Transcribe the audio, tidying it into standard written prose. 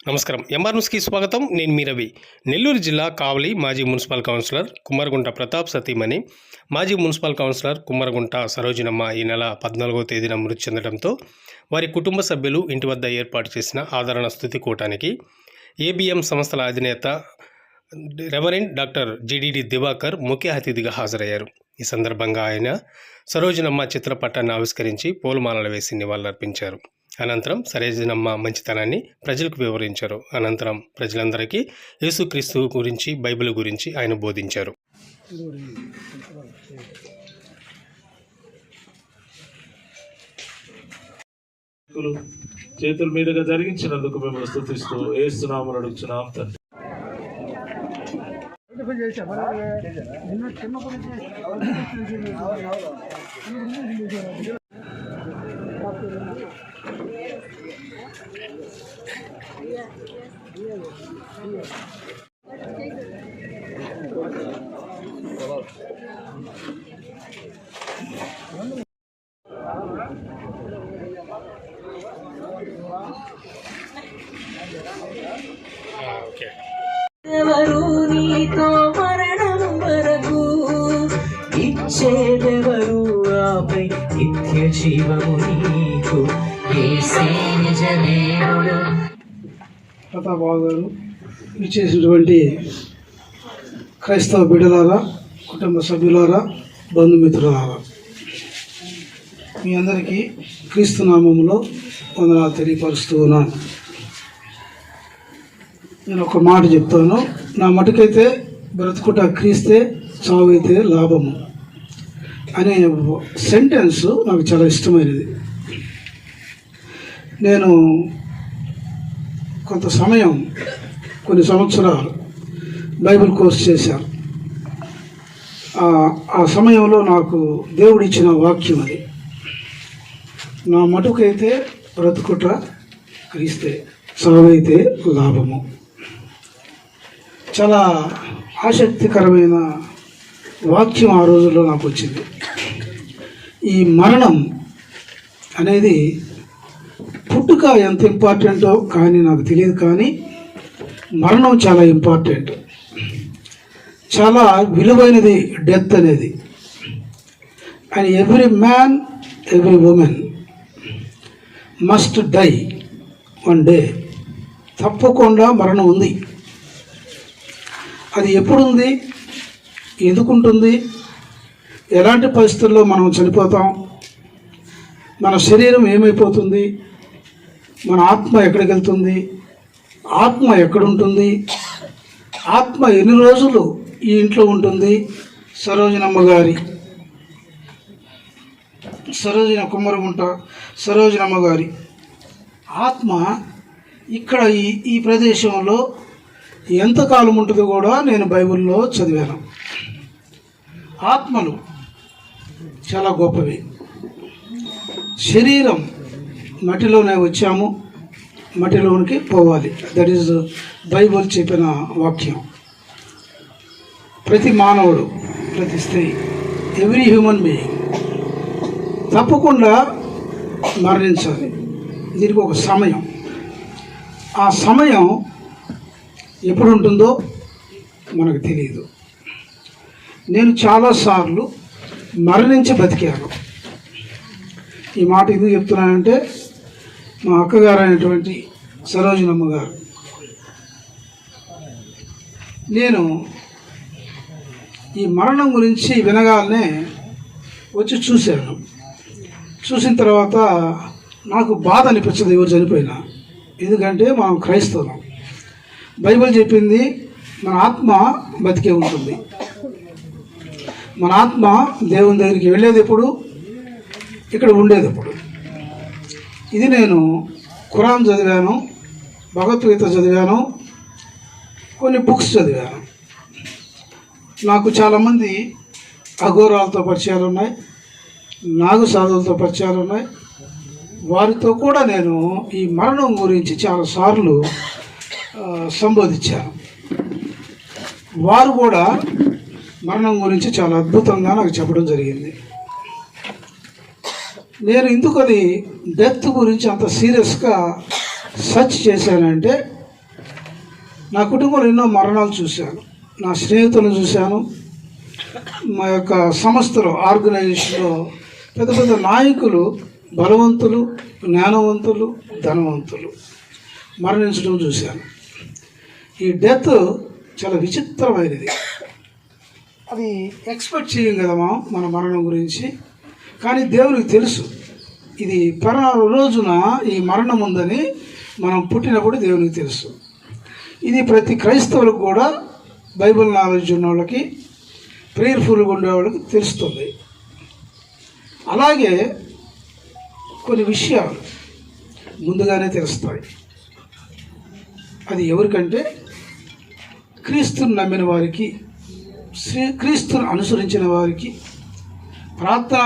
నమస్కారం. ఎంఆర్ న్యూస్కి స్వాగతం. నేను మీ రవి. నెల్లూరు జిల్లా కావలి మాజీ మున్సిపల్ కౌన్సిలర్ కుమ్మరగుంట ప్రతాప్ సతీమణి మాజీ మున్సిపల్ కౌన్సిలర్ కుమ్మరగుంట సరోజినమ్మ ఈ నెల 14వ తేదీన మృతి చెందడంతో వారి కుటుంబ సభ్యులు ఇంటి వద్ద ఏర్పాటు చేసిన ఆదరణ స్తుతి కూటానికి ఏబిఎం సంస్థల అధినేత రెవరెండ్ డాక్టర్ జిడిడి దివాకర్ ముఖ్య అతిథిగా హాజరయ్యారు. ఈ సందర్భంగా ఆయన సరోజినమ్మ చిత్రపటాన్ని ఆవిష్కరించి పూలమాలలు వేసి నివాళులర్పించారు. అనంతరం సరోజినమ్మ మంచితనాన్ని ప్రజలకు వివరించారు. అనంతరం ప్రజలందరికీ యేసుక్రీస్తు గురించి, బైబిల్ గురించి ఆయన బోధించారు. చేతుల మీదుగా జరిగించినందుకు మేము స్తుతిస్తూ యేసునామమున అడుగుచున్నాం తండ్రి. ఎవరు నీతో మరణం వరకు ఇచ్చేదెవరు ఆపై నిత్య జీవము నీకు యేసే నిజ దేవుడు. ప్రతాపరావు గారు ఇచ్చేసినటువంటి క్రైస్తవ బిడ్డలారా, కుటుంబ సభ్యులారా, బంధుమిత్రులారా, మీ అందరికీ క్రీస్తు నామములో వందనాలు తెలియపరుస్తూ ఉన్నాను. నేను ఒక మాట చెప్తాను. నా మటుకైతే బ్రతుకుట క్రీస్తే, చావైతే లాభము అనే సెంటెన్స్ నాకు చాలా ఇష్టమైనది. నేను కొంత సమయం, కొన్ని సంవత్సరాలు బైబిల్ కోర్స్ చేశాను. ఆ సమయంలో నాకు దేవుడు ఇచ్చిన వాక్యం అది. నా మటుకైతే బ్రతుకుట క్రీస్తే, చావైతే లాభము. చాలా ఆసక్తికరమైన వాక్యం ఆ రోజుల్లో నాకు వచ్చింది. ఈ మరణం అనేది పుట్టుక ఎంత ఇంపార్టెంటో కానీ నాకు తెలియదు, కానీ మరణం చాలా ఇంపార్టెంట్, చాలా విలువైనది డెత్ అనేది. And every man, every woman must die one day. తప్పకుండా మరణం ఉంది. అది ఎప్పుడుంది, ఎందుకుంటుంది, ఎలాంటి పరిస్థితుల్లో మనం చనిపోతాం, మన శరీరం ఏమైపోతుంది, మన ఆత్మ ఎక్కడికి వెళ్తుంది, ఆత్మ ఎక్కడుంటుంది, ఆత్మ ఎన్ని రోజులు ఈ ఇంట్లో ఉంటుంది. కుమ్మరగుంట సరోజినమ్మ గారి ఆత్మ ఇక్కడ ఈ ప్రదేశంలో ఎంతకాలం ఉంటుందో కూడా నేను బైబిల్లో చదివాను. ఆత్మలు చాలా గొప్పవి. శరీరం మట్టిలోనే వచ్చాము, మట్టిలోనికి పోవాలి. దట్ ఈజ్ బైబిల్ చెప్పిన వాక్యం. ప్రతి మానవుడు, ప్రతి స్త్రీ, ఎవ్రీ హ్యూమన్ బీయింగ్ తప్పకుండా మరణించాలి. దీనికి ఒక సమయం, ఆ సమయం ఎప్పుడు ఉంటుందో మనకు తెలియదు. నేను చాలాసార్లు మరణించి బతికాను. ఈ మాట ఎందుకు చెప్తున్నానంటే, మా అక్కగారు అయినటువంటి సరోజినమ్మ గారు, నేను ఈ మరణం గురించి వినగానే వచ్చి చూశాను. చూసిన తర్వాత నాకు బాధ అనిపించదు ఎవరు చనిపోయినా, ఎందుకంటే మనం క్రైస్తవం. బైబిల్ చెప్పింది మన ఆత్మ బతికే ఉంటుంది. మన ఆత్మ దేవుని దగ్గరికి వెళ్ళేది ఎప్పుడు, ఇక్కడ ఉండేది ఎప్పుడు. ఇది నేను ఖురాన్ చదివాను, భగవద్గీత చదివాను, కొన్ని బుక్స్ చదివాను. నాకు చాలామంది అఘోరాలతో పరిచయాలు ఉన్నాయి, నాగు సాధువులతో పరిచయాలు ఉన్నాయి. వారితో కూడా నేను ఈ మరణం గురించి చాలాసార్లు సంబోధించాను. వారు కూడా మరణం గురించి చాలా అద్భుతంగా నాకు చెప్పడం జరిగింది. నేను ఎందుకు అది డెత్ గురించి అంత సీరియస్గా సర్చ్ చేశానంటే, నా కుటుంబంలో ఎన్నో మరణాలు చూశాను, నా స్నేహితులను చూశాను, మా యొక్క సంస్థలో ఆర్గనైజేషన్లో పెద్ద పెద్ద నాయకులు, బలవంతులు, జ్ఞానవంతులు, ధనవంతులు మరణించడం చూశాను. ఈ డెత్ చాలా విచిత్రమైనది. అది ఎక్స్పెక్ట్ చేయం కదమ్మా మన మరణం గురించి. కానీ దేవునికి తెలుసు ఇది పలానా రోజున ఈ మరణం ఉందని. మనం పుట్టినప్పుడు దేవునికి తెలుసు. ఇది ప్రతి క్రైస్తవులకు కూడా, బైబిల్ నాలెడ్జ్ ఉన్న వాళ్ళకి, ప్రేయర్ఫుల్గా ఉండే వాళ్ళకి తెలుస్తుంది. అలాగే కొన్ని విషయాలు ముందుగానే తెలుస్తాయి. అది ఎవరికంటే క్రీస్తుని నమ్మిన వారికి, క్రీస్తుని అనుసరించిన వారికి, ప్రార్థన